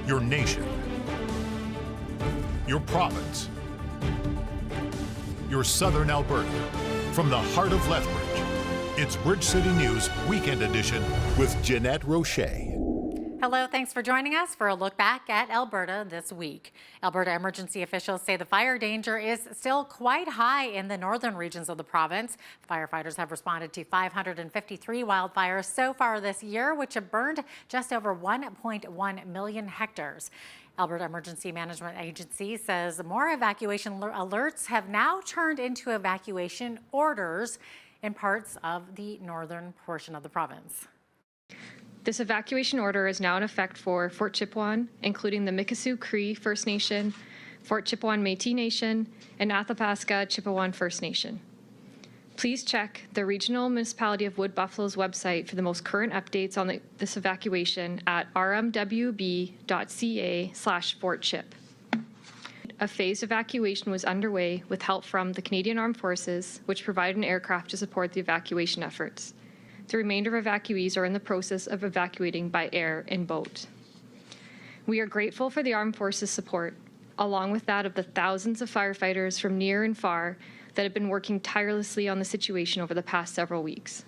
your nation, your province, your southern Alberta. From the heart of Lethbridge, it's Bridge City News Weekend Edition with Jeanette Roche. Hello, thanks for joining us for a look back at Alberta this week. Alberta emergency officials say the fire danger is still quite high in the northern regions of the province. Firefighters have responded to 553 wildfires so far this year, which have burned just over 1.1 million hectares. Alberta Emergency Management Agency says more evacuation alerts have now turned into evacuation orders in parts of the northern portion of the province. This evacuation order is now in effect for Fort Chipewyan, including the Mikisew Cree First Nation, Fort Chipewyan Métis Nation, and Athabasca Chipewyan First Nation. Please check the Regional Municipality of Wood Buffalo's website for the most current updates on this evacuation at rmwb.ca/Fort Chip. A phased evacuation was underway with help from the Canadian Armed Forces, which provided an aircraft to support the evacuation efforts. The remainder of evacuees are in the process of evacuating by air and boat. We are grateful for the Armed Forces' support, along with that of the thousands of firefighters from near and far that have been working tirelessly on the situation over the past several weeks.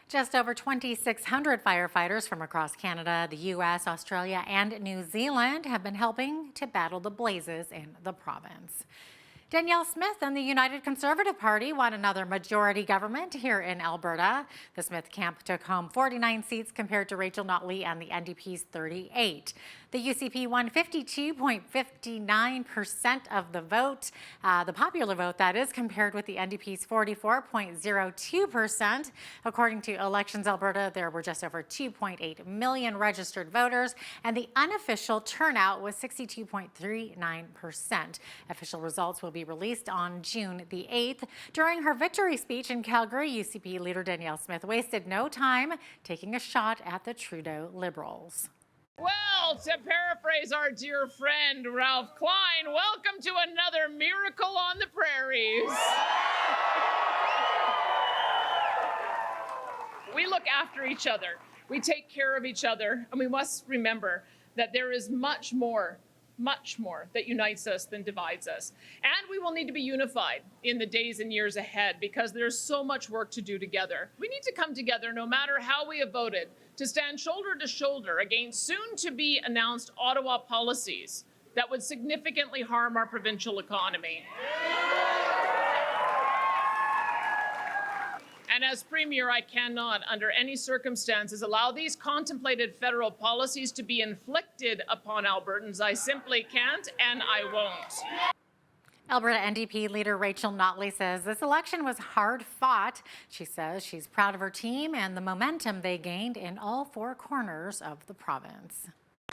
Just over 2,600 firefighters from across Canada, the U.S., Australia, and New Zealand have been helping to battle the blazes in the province. Danielle Smith and the United Conservative Party won another majority government here in Alberta. The Smith camp took home 49 seats compared to Rachel Notley and the NDP's 38. The UCP won 52.59% of the vote, the popular vote that is, compared with the NDP's 44.02%. According to Elections Alberta, there were just over 2.8 million registered voters, and the unofficial turnout was 62.39%. Official results will be released on June the 8th. During her victory speech in Calgary, UCP leader Danielle Smith wasted no time taking a shot at the Trudeau Liberals. Well, to paraphrase our dear friend Ralph Klein, welcome to another miracle on the prairies. We look after each other, we take care of each other, and we must remember that there is much more that unites us than divides us. And we will need to be unified in the days and years ahead because there's so much work to do together. We need to come together no matter how we have voted to stand shoulder to shoulder against soon-to-be announced Ottawa policies that would significantly harm our provincial economy. And as Premier, I cannot, under any circumstances, allow these contemplated federal policies to be inflicted upon Albertans. I simply can't, and I won't. Alberta NDP leader Rachel Notley says this election was hard fought. She says she's proud of her team and the momentum they gained in all four corners of the province.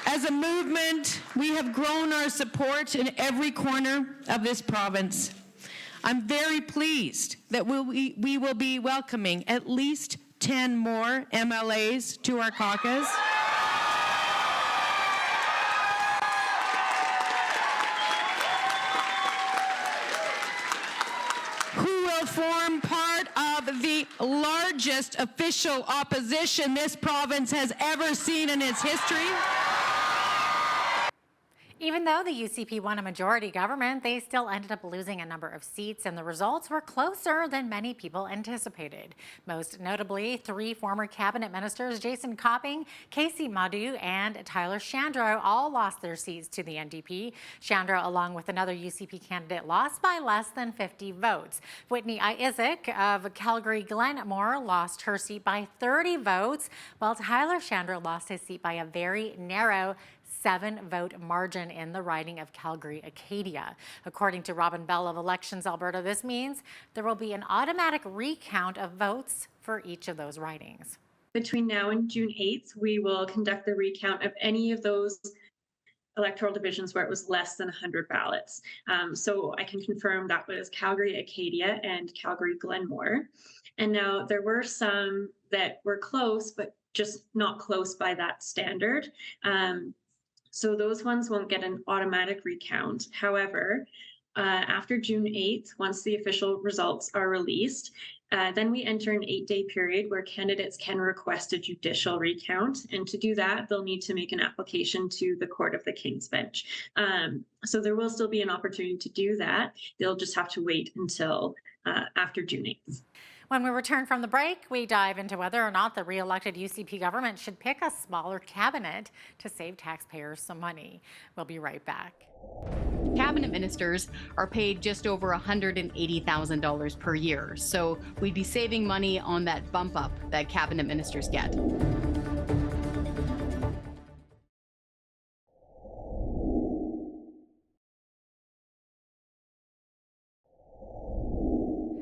As a movement, we have grown our support in every corner of this province. I'm very pleased that we will be welcoming at least 10 more MLAs to our caucus. Who will form part of the largest official opposition this province has ever seen in its history. Even though the UCP won a majority government, they still ended up losing a number of seats, and the results were closer than many people anticipated. Most notably, three former cabinet ministers, Jason Copping, Casey Madu, and Tyler Shandro, all lost their seats to the NDP. Shandro, along with another UCP candidate, lost by less than 50 votes. Whitney Isaac of Calgary Glenmore lost her seat by 30 votes, while Tyler Shandro lost his seat by a very narrow 7-vote margin in the riding of Calgary-Acadia. According to Robin Bell of Elections Alberta, this means there will be an automatic recount of votes for each of those ridings. Between now and June 8th, we will conduct the recount of any of those electoral divisions where it was less than 100 ballots. So I can confirm that was Calgary-Acadia and Calgary-Glenmore. And now there were some that were close, but just not close by that standard. So those ones won't get an automatic recount. However, After June 8th, once the official results are released, then we enter an 8-day period where candidates can request a judicial recount. And to do that, they'll need to make an application to the Court of the King's Bench. So there will still be an opportunity to do that. They'll just have to wait until after June 8th. When we return from the break, we dive into whether or not the re-elected UCP government should pick a smaller cabinet to save taxpayers some money. We'll be right back. Cabinet ministers are paid just over $180,000 per year, so we'd be saving money on that bump up that cabinet ministers get.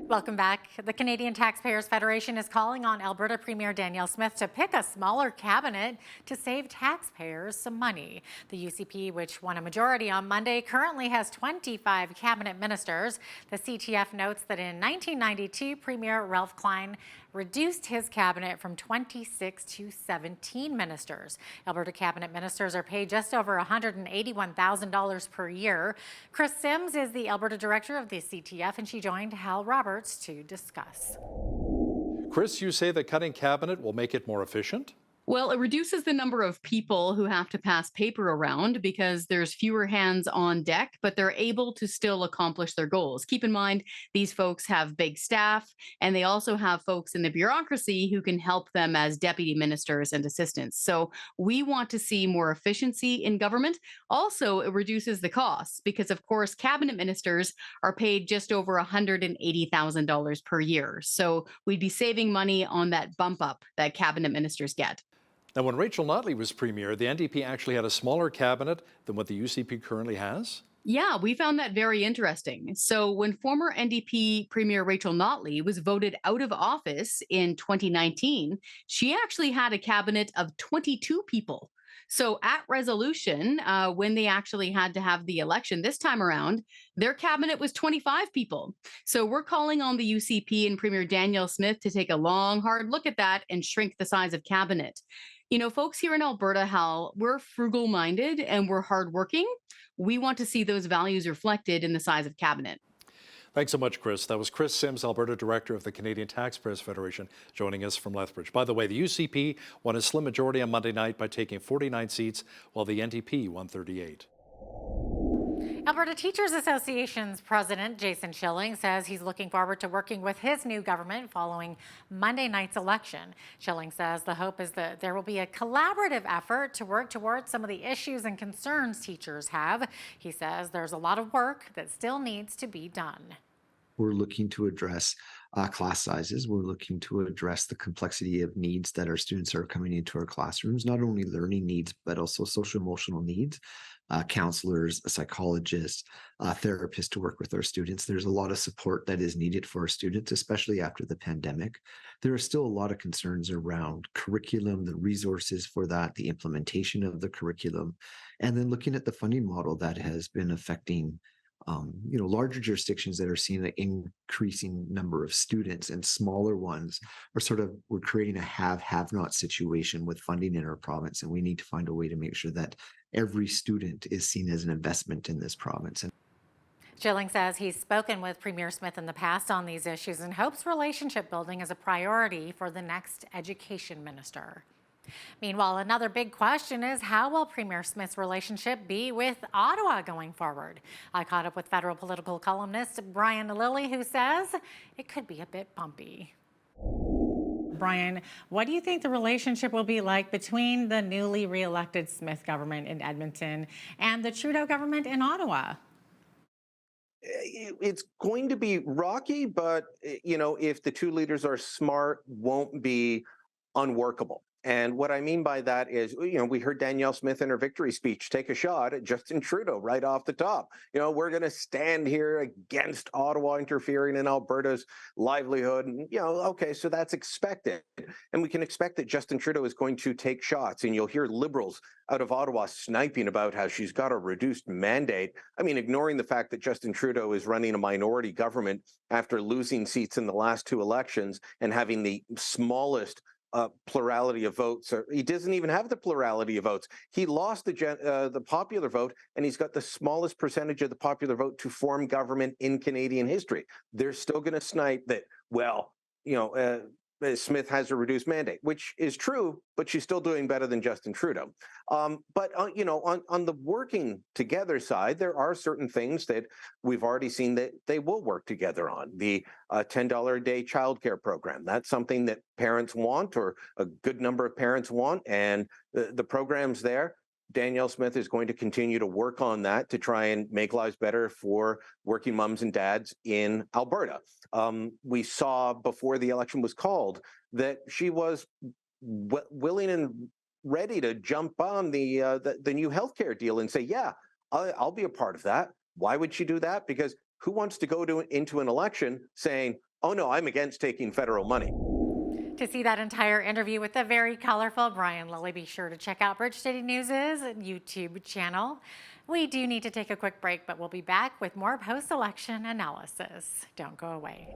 Welcome back. The Canadian Taxpayers Federation is calling on Alberta Premier Danielle Smith to pick a smaller cabinet to save taxpayers some money. The UCP, which won a majority on Monday, currently has 25 cabinet ministers. The CTF notes that in 1992, Premier Ralph Klein reduced his cabinet from 26 to 17 ministers. Alberta cabinet ministers are paid just over $181,000 per year. Chris Sims is the Alberta director of the CTF, and she joined Hal Roberts to discuss. Chris, you say that cutting cabinet will make it more efficient? Well, it reduces the number of people who have to pass paper around because there's fewer hands on deck, but they're able to still accomplish their goals. Keep in mind, these folks have big staff, and they also have folks in the bureaucracy who can help them as deputy ministers and assistants. So we want to see more efficiency in government. Also, it reduces the costs because, of course, cabinet ministers are paid just over $180,000 per year. So we'd be saving money on that bump up that cabinet ministers get. Now, when Rachel Notley was premier, the NDP actually had a smaller cabinet than what the UCP currently has? Yeah, we found that very interesting. So when former NDP Premier Rachel Notley was voted out of office in 2019, she actually had a cabinet of 22 people. So at resolution, when they actually had to have the election this time around, their cabinet was 25 people. So we're calling on the UCP and Premier Danielle Smith to take a long, hard look at that and shrink the size of cabinet. You know, folks here in Alberta, Hal, we're frugal-minded and we're hardworking. We want to see those values reflected in the size of cabinet. Thanks so much, Chris. That was Chris Sims, Alberta Director of the Canadian Taxpayers Federation, joining us from Lethbridge. By the way, the UCP won a slim majority on Monday night by taking 49 seats, while the NDP won 38. Alberta Teachers Association's president, Jason Schilling, says he's looking forward to working with his new government following Monday night's election. Schilling says the hope is that there will be a collaborative effort to work towards some of the issues and concerns teachers have. He says there's a lot of work that still needs to be done. We're looking to address class sizes. We're looking to address the complexity of needs that our students are coming into our classrooms, not only learning needs, but also social emotional needs. Counselors, psychologists, therapists to work with our students. There's a lot of support that is needed for our students, especially after the pandemic. There are still a lot of concerns around curriculum, the resources for that, the implementation of the curriculum, and then looking at the funding model that has been affecting larger jurisdictions that are seeing an increasing number of students, and smaller ones we're creating a have-not situation with funding in our province. And we need to find a way to make sure that every student is seen as an investment in this province. Schilling says he's spoken with Premier Smith in the past on these issues and hopes relationship building is a priority for the next education minister. Meanwhile, another big question is how will Premier Smith's relationship be with Ottawa going forward? I caught up with federal political columnist Brian Lilly, who says it could be a bit bumpy. Brian, what do you think the relationship will be like between the newly re-elected Smith government in Edmonton and the Trudeau government in Ottawa? It's going to be rocky, but, if the two leaders are smart, won't be unworkable. And what I mean by that is, we heard Danielle Smith in her victory speech take a shot at Justin Trudeau right off the top. We're going to stand here against Ottawa interfering in Alberta's livelihood. And, okay, so that's expected. And we can expect that Justin Trudeau is going to take shots. And you'll hear Liberals out of Ottawa sniping about how she's got a reduced mandate. I mean, ignoring the fact that Justin Trudeau is running a minority government after losing seats in the last two elections and having the smallest plurality of votes. Or he doesn't even have the plurality of votes. He lost the popular vote, and he's got the smallest percentage of the popular vote to form government in Canadian history. They're still going to snipe that, well, Smith has a reduced mandate, which is true, but she's still doing better than Justin Trudeau. But on the working together side, there are certain things that we've already seen that they will work together on. The $10 a day childcare program, that's something that parents want, or a good number of parents want, and the program's there. Danielle Smith is going to continue to work on that to try and make lives better for working moms and dads in Alberta. We saw before the election was called that she was willing and ready to jump on the new healthcare deal and say, yeah, I'll be a part of that. Why would she do that? Because who wants to go into an election saying, oh no, I'm against taking federal money? To see that entire interview with the very colorful Brian Lilly, be sure to check out Bridge City News' YouTube channel. We do need to take a quick break, but we'll be back with more post-election analysis. Don't go away.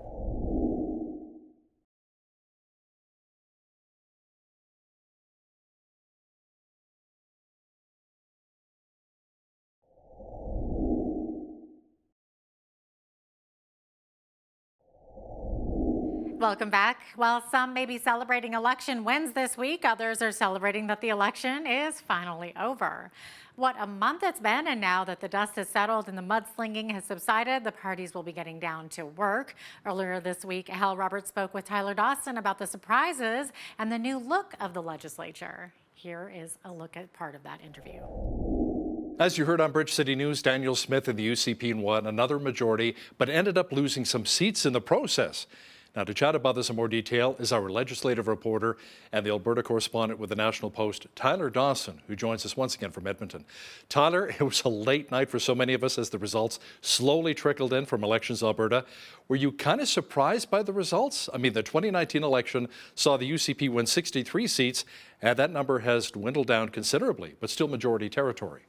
Welcome back. While some may be celebrating election wins this week, others are celebrating that the election is finally over. What a month it's been, and now that the dust has settled and the mudslinging has subsided, the parties will be getting down to work. Earlier this week, Hal Roberts spoke with Tyler Dawson about the surprises and the new look of the legislature. Here is a look at part of that interview. As you heard on Bridge City News, Danielle Smith and the UCP won another majority, but ended up losing some seats in the process. Now, to chat about this in more detail is our legislative reporter and the Alberta correspondent with the National Post, Tyler Dawson, who joins us once again from Edmonton. Tyler, it was a late night for so many of us as the results slowly trickled in from Elections Alberta. Were you kind of surprised by the results? I mean, the 2019 election saw the UCP win 63 seats, and that number has dwindled down considerably, but still majority territory.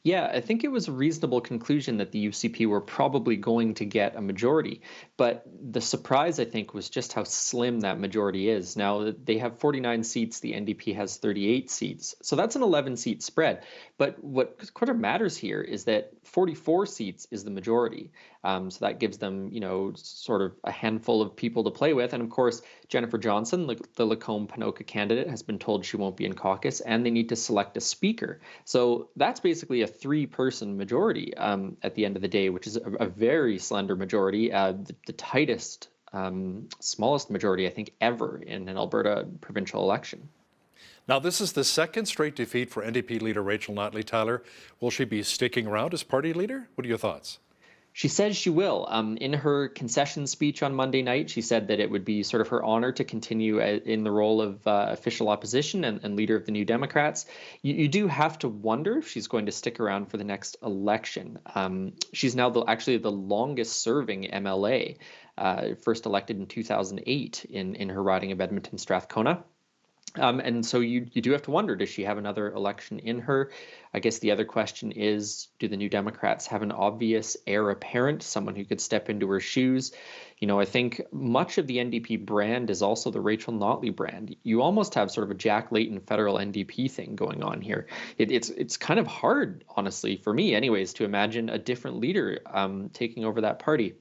Yeah, I think it was a reasonable conclusion that the UCP were probably going to get a majority. But the surprise, I think, was just how slim that majority is. Now, they have 49 seats, the NDP has 38 seats. So that's an 11-seat spread. But what kind of matters here is that 44 seats is the majority. So that gives them, sort of a handful of people to play with. And of course, Jennifer Johnson, the Lacombe-Panoka candidate, has been told she won't be in caucus, and they need to select a speaker. So that's basically a 3-person majority at the end of the day, which is a very slender majority, the tightest, smallest majority, I think, ever in an Alberta provincial election. Now, this is the second straight defeat for NDP leader Rachel Notley. Tyler, will she be sticking around as party leader? What are your thoughts? She says she will. In her concession speech on Monday night, she said that it would be sort of her honor to continue in the role of official opposition and leader of the New Democrats. You do have to wonder if she's going to stick around for the next election. She's now actually the longest serving MLA, first elected in 2008 in her riding of Edmonton Strathcona. And so you do have to wonder, does she have another election in her? I guess the other question is, do the New Democrats have an obvious heir apparent, someone who could step into her shoes? I think much of the NDP brand is also the Rachel Notley brand. You almost have sort of a Jack Layton federal NDP thing going on here. It's kind of hard, honestly, for me anyways, to imagine a different leader taking over that party.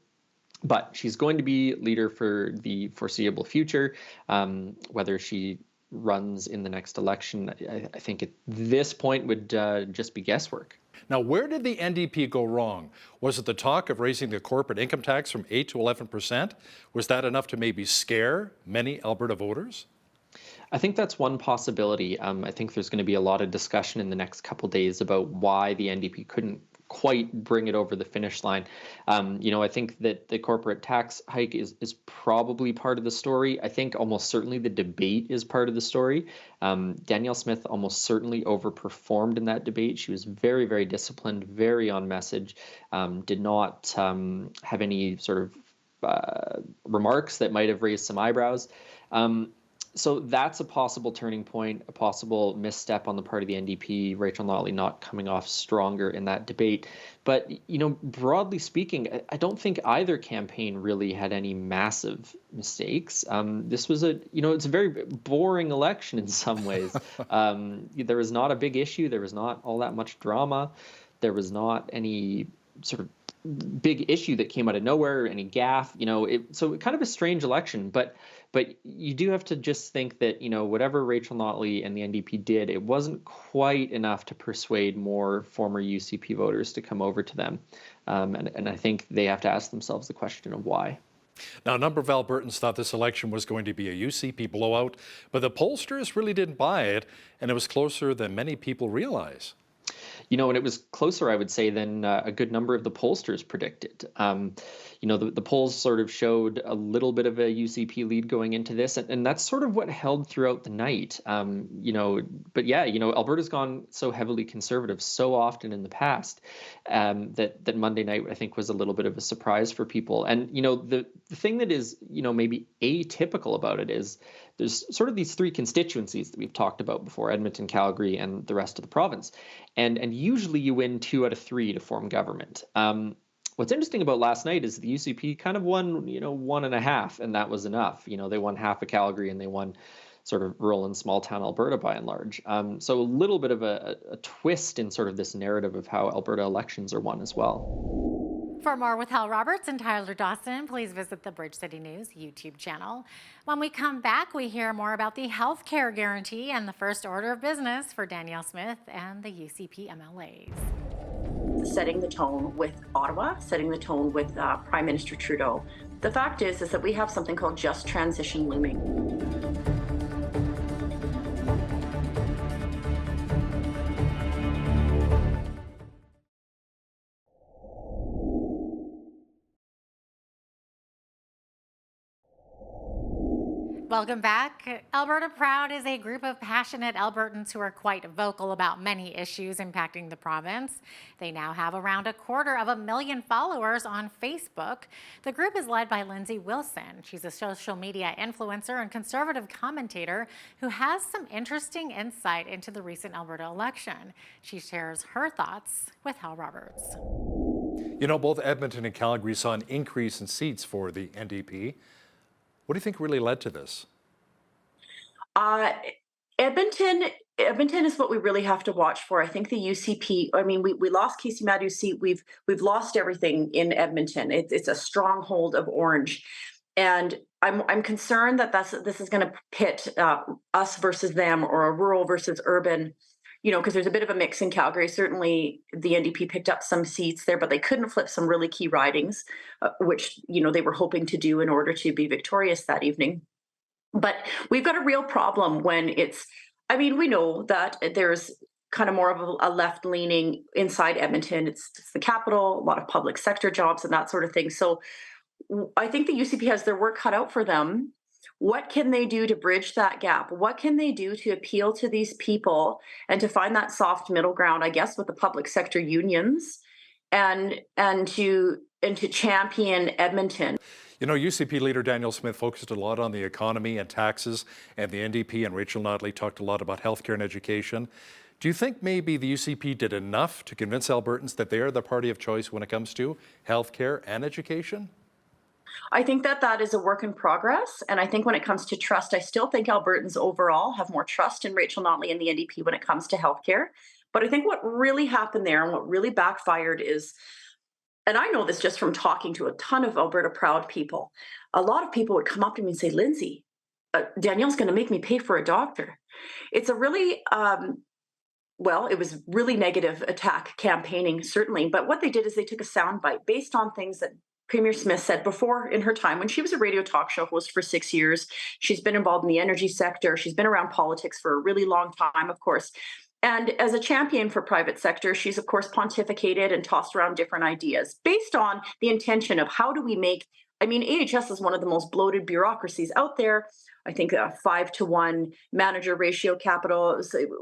But she's going to be leader for the foreseeable future, whether she runs in the next election, I think at this point would just be guesswork. Now, where did the NDP go wrong? Was it the talk of raising the corporate income tax from 8 to 11%? Was that enough to maybe scare many Alberta voters? I think that's one possibility. I think there's going to be a lot of discussion in the next couple days about why the NDP couldn't quite bring it over the finish line. I think that the corporate tax hike is probably part of the story. I think almost certainly the debate is part of the story. Danielle Smith almost certainly overperformed in that debate. She was very, very disciplined, very on message, did not have any sort of remarks that might have raised some eyebrows. So that's a possible turning point, a possible misstep on the part of the NDP, Rachel Notley not coming off stronger in that debate. But, broadly speaking, I don't think either campaign really had any massive mistakes. This was it's a very boring election in some ways. There was not a big issue. There was not all that much drama. There was not any sort of big issue that came out of nowhere, any gaffe, so kind of a strange election, but you do have to just think that, whatever Rachel Notley and the NDP did, it wasn't quite enough to persuade more former UCP voters to come over to them. And I think they have to ask themselves the question of why. Now, a number of Albertans thought this election was going to be a UCP blowout, but the pollsters really didn't buy it, and it was closer than many people realize. And it was closer, I would say, than a good number of the pollsters predicted. The polls sort of showed a little bit of a UCP lead going into this, and that's sort of what held throughout the night. Alberta's gone so heavily conservative so often in the past that Monday night, I think, was a little bit of a surprise for people. And, the thing that is, maybe atypical about it is there's sort of these three constituencies that we've talked about before, Edmonton, Calgary, and the rest of the province. And usually you win 2 out of 3 to form government. What's interesting about last night is the UCP kind of won, 1.5, and that was enough. They won half of Calgary and they won sort of rural and small town Alberta by and large. So a little bit of a twist in sort of this narrative of how Alberta elections are won as well. For more with Hal Roberts and Tyler Dawson, please visit the Bridge City News YouTube channel. When we come back, we hear more about the health care guarantee and the first order of business for Danielle Smith and the UCP MLAs. Setting the tone with Ottawa, setting the tone with Prime Minister Trudeau. The fact is that we have something called just transition looming. Welcome back. Alberta Proud is a group of passionate Albertans who are quite vocal about many issues impacting the province. They now have around 250,000 followers on Facebook. The group is led by Lindsay Wilson. She's a social media influencer and conservative commentator who has some interesting insight into the recent Alberta election. She shares her thoughts with Hal Roberts. Both Edmonton and Calgary saw an increase in seats for the NDP. What do you think really led to this? Edmonton is what we really have to watch for. I think the UCP, we lost Casey Madhu's seat. We've lost everything in Edmonton. It's a stronghold of Orange. And I'm concerned that this is going to pit us versus them, or a rural versus urban, because there's a bit of a mix in Calgary. Certainly the NDP picked up some seats there, but they couldn't flip some really key ridings, which, they were hoping to do in order to be victorious that evening. But we've got a real problem when we know that there's kind of more of a left-leaning inside Edmonton. It's the capital, a lot of public sector jobs and that sort of thing. So I think the UCP has their work cut out for them. What can they do to bridge that gap? What can they do to appeal to these people and to find that soft middle ground, I guess, with the public sector unions and to champion Edmonton? UCP leader Danielle Smith focused a lot on the economy and taxes, and the NDP and Rachel Notley talked a lot about healthcare and education. Do you think maybe the UCP did enough to convince Albertans that they are the party of choice when it comes to healthcare and education? I think that is a work in progress. And I think when it comes to trust, I still think Albertans overall have more trust in Rachel Notley and the NDP when it comes to healthcare. But I think what really happened there and what really backfired is, and I know this just from talking to a ton of Alberta Proud people, a lot of people would come up to me and say, Lindsay, Danielle's going to make me pay for a doctor. It's a really, it was really negative attack campaigning, certainly. But what they did is they took a soundbite based on things that Premier Smith said before in her time when she was a radio talk show host for 6 years. She's been involved in the energy sector. She's been around politics for a really long time, of course. And as a champion for private sector, she's, of course, pontificated and tossed around different ideas based on the intention of how do we make, AHS is one of the most bloated bureaucracies out there. I think a 5-to-1 manager ratio capital.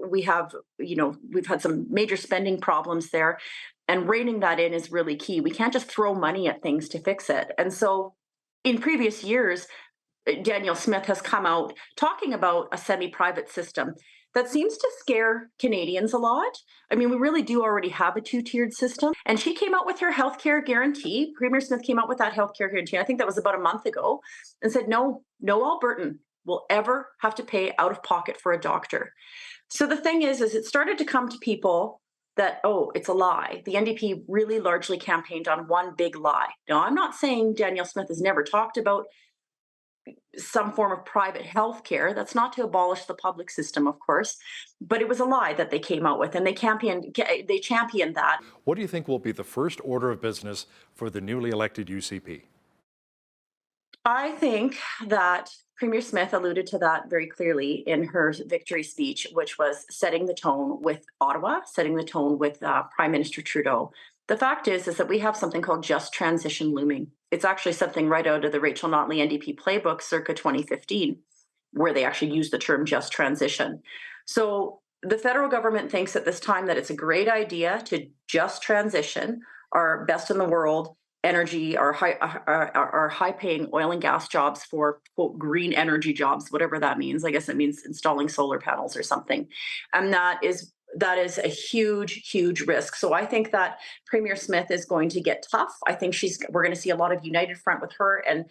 We have, we've had some major spending problems there. And reining that in is really key. We can't just throw money at things to fix it. And so in previous years, Danielle Smith has come out talking about a semi-private system that seems to scare Canadians a lot. I mean, we really do already have a two-tiered system. And she came out with her healthcare guarantee. Premier Smith came out with that healthcare guarantee. I think that was about a month ago, and said, no Albertan will ever have to pay out of pocket for a doctor. So the thing is it started to come to people that, oh, it's a lie. The NDP really largely campaigned on one big lie. Now, I'm not saying Danielle Smith has never talked about some form of private health care. That's not to abolish the public system, of course, but it was a lie that they came out with, and they championed that. What do you think will be the first order of business for the newly elected UCP? I think that Premier Smith alluded to that very clearly in her victory speech, which was setting the tone with Ottawa, setting the tone with Prime Minister Trudeau. The fact is that we have something called just transition looming. It's actually something right out of the Rachel Notley NDP playbook circa 2015, where they actually use the term just transition. So the federal government thinks at this time that it's a great idea to just transition our best in the world energy, our high-paying oil and gas jobs for, quote, green energy jobs, whatever that means. I guess it means installing solar panels or something. And that is a huge, huge risk. So I think that Premier Smith is going to get tough. I think we're going to see a lot of united front with her and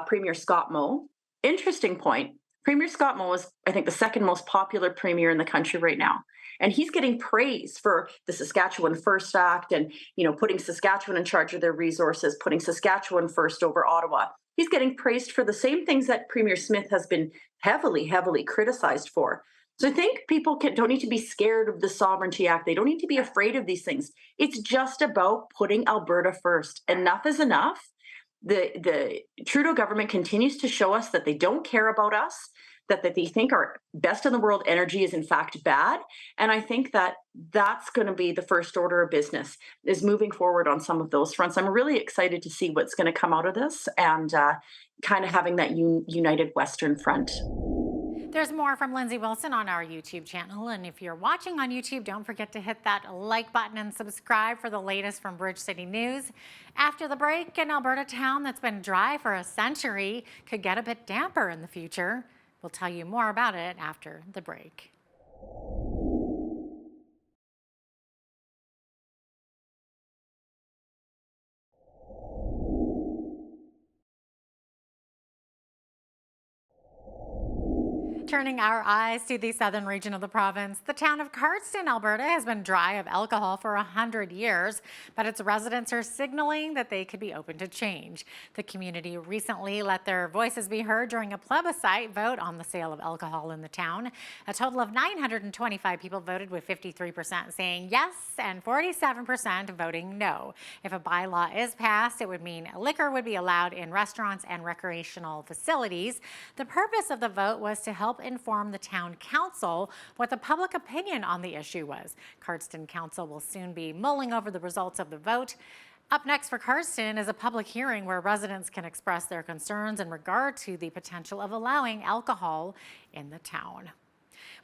Premier Scott Moe. Interesting point. Premier Scott Moe is, I think, the second most popular premier in the country right now. And he's getting praise for the Saskatchewan First Act and, putting Saskatchewan in charge of their resources, putting Saskatchewan first over Ottawa. He's getting praised for the same things that Premier Smith has been heavily, heavily criticized for. So I think people don't need to be scared of the Sovereignty Act. They don't need to be afraid of these things. It's just about putting Alberta first. Enough is enough. The Trudeau government continues to show us that they don't care about us, that they think our best in the world energy is in fact bad. And I think that that's going to be the first order of business, is moving forward on some of those fronts. I'm really excited to see what's going to come out of this and kind of having that united Western front. There's more from Lindsay Wilson on our YouTube channel. And if you're watching on YouTube, don't forget to hit that like button and subscribe for the latest from Bridge City News. After the break, an Alberta town that's been dry for a century could get a bit damper in the future. We'll tell you more about it after the break. Turning our eyes to the southern region of the province, the town of Cardston, Alberta, has been dry of alcohol for 100 years, but its residents are signaling that they could be open to change. The community recently let their voices be heard during a plebiscite vote on the sale of alcohol in the town. A total of 925 people voted, with 53% saying yes and 47% voting no. If a bylaw is passed, it would mean liquor would be allowed in restaurants and recreational facilities. The purpose of the vote was to help inform the town council what the public opinion on the issue was. Cardston Council will soon be mulling over the results of the vote. Up next for Cardston is a public hearing where residents can express their concerns in regard to the potential of allowing alcohol in the town.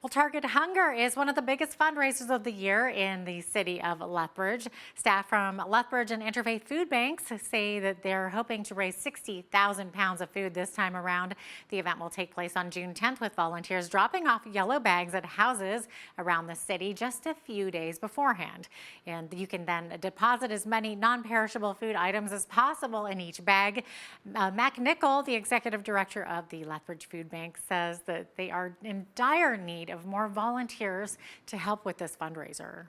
Well, Target Hunger is one of the biggest fundraisers of the year in the city of Lethbridge. Staff from Lethbridge and Interfaith Food Banks say that they're hoping to raise 60,000 pounds of food this time around. The event will take place on June 10th, with volunteers dropping off yellow bags at houses around the city just a few days beforehand. And you can then deposit as many non-perishable food items as possible in each bag. Mac Nickel, the executive director of the Lethbridge Food Bank, says that they are in dire need of more volunteers to help with this fundraiser.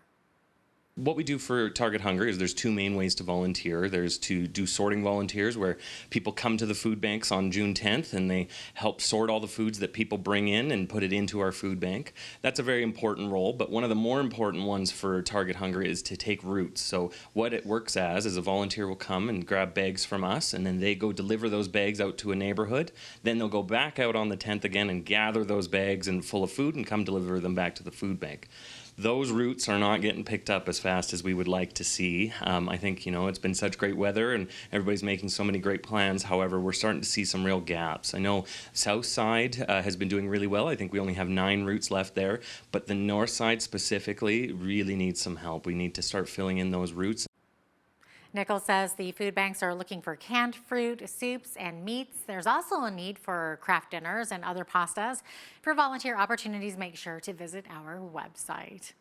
What we do for Target Hunger is there's two main ways to volunteer. There's to do sorting volunteers, where people come to the food banks on June 10th and they help sort all the foods that people bring in and put it into our food bank. That's a very important role, but one of the more important ones for Target Hunger is to take routes. So what it works as is a volunteer will come and grab bags from us, and then they go deliver those bags out to a neighborhood. Then they'll go back out on the 10th again and gather those bags and full of food and come deliver them back to the food bank. Those routes are not getting picked up as fast as we would like to see. I think, it's been such great weather and everybody's making so many great plans. However, we're starting to see some real gaps. I know South Side has been doing really well. I think we only have 9 routes left there, but the North Side specifically really needs some help. We need to start filling in those routes. Nichols says the food banks are looking for canned fruit, soups, and meats. There's also a need for craft dinners and other pastas. For volunteer opportunities, make sure to visit our website.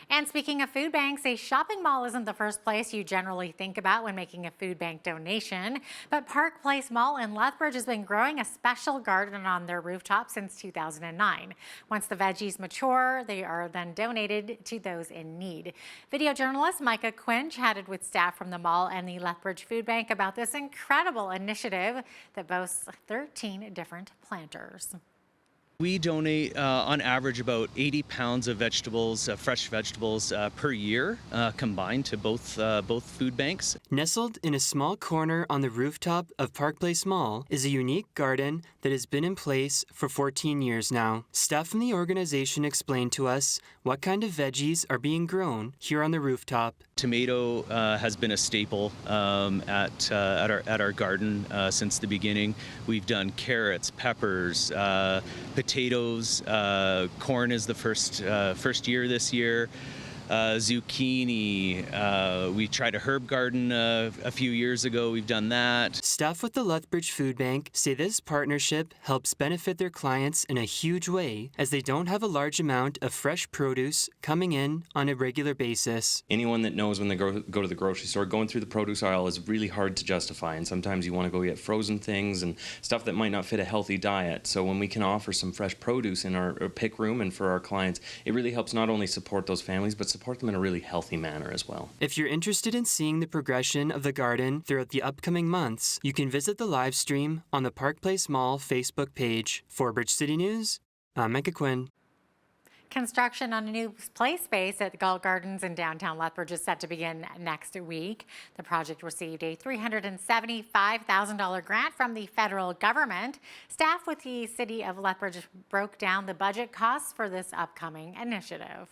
And speaking of food banks, a shopping mall isn't the first place you generally think about when making a food bank donation. But Park Place Mall in Lethbridge has been growing a special garden on their rooftop since 2009. Once the veggies mature, they are then donated to those in need. Video journalist Micah Quinn chatted with staff from the mall and the Lethbridge Food Bank about this incredible initiative that boasts 13 different planters. We donate on average about 80 pounds of vegetables, fresh vegetables per year combined to both food banks. Nestled in a small corner on the rooftop of Park Place Mall is a unique garden that has been in place for 14 years now. Staff from the organization explained to us what kind of veggies are being grown here on the rooftop. Tomato has been a staple at our garden since the beginning. We've done carrots, peppers, potatoes, corn is the first year this year, zucchini. We tried a herb garden a few years ago. We've done that. Staff with the Lethbridge Food Bank say this partnership helps benefit their clients in a huge way, as they don't have a large amount of fresh produce coming in on a regular basis. Anyone that knows when they go to the grocery store, going through the produce aisle is really hard to justify, and sometimes you want to go get frozen things and stuff that might not fit a healthy diet. So when we can offer some fresh produce in our pick room and for our clients, it really helps not only support those families, but support them in a really healthy manner as well. If you're interested in seeing the progression of the garden throughout the upcoming months, you can visit the live stream on the Park Place Mall Facebook page. For Bridge City News, I'm Micah Quinn. Construction on a new play space at the Galt Gardens in downtown Lethbridge is set to begin next week. The project received a $375,000 grant from the federal government. Staff with the City of Lethbridge broke down the budget costs for this upcoming initiative.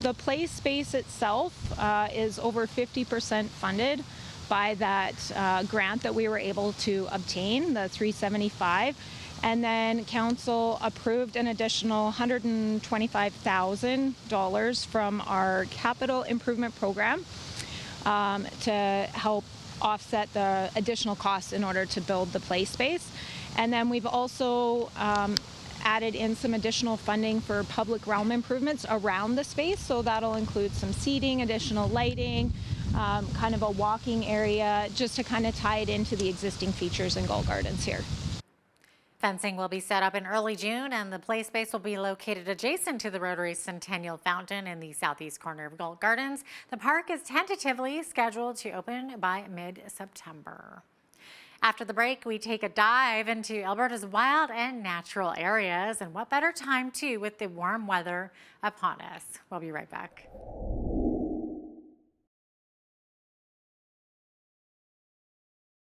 The play space itself is over 50% funded by that grant that we were able to obtain, the $375,000. And then council approved an additional $125,000 from our capital improvement program to help offset the additional costs in order to build the play space. And then we've also added in some additional funding for public realm improvements around the space. So that'll include some seating, additional lighting, kind of a walking area, just to kind of tie it into the existing features in Galt Gardens here. Fencing will be set up in early June, and the play space will be located adjacent to the Rotary Centennial Fountain in the southeast corner of Galt Gardens. The park is tentatively scheduled to open by mid-September. After the break, we take a dive into Alberta's wild and natural areas, and what better time too with the warm weather upon us. We'll be right back.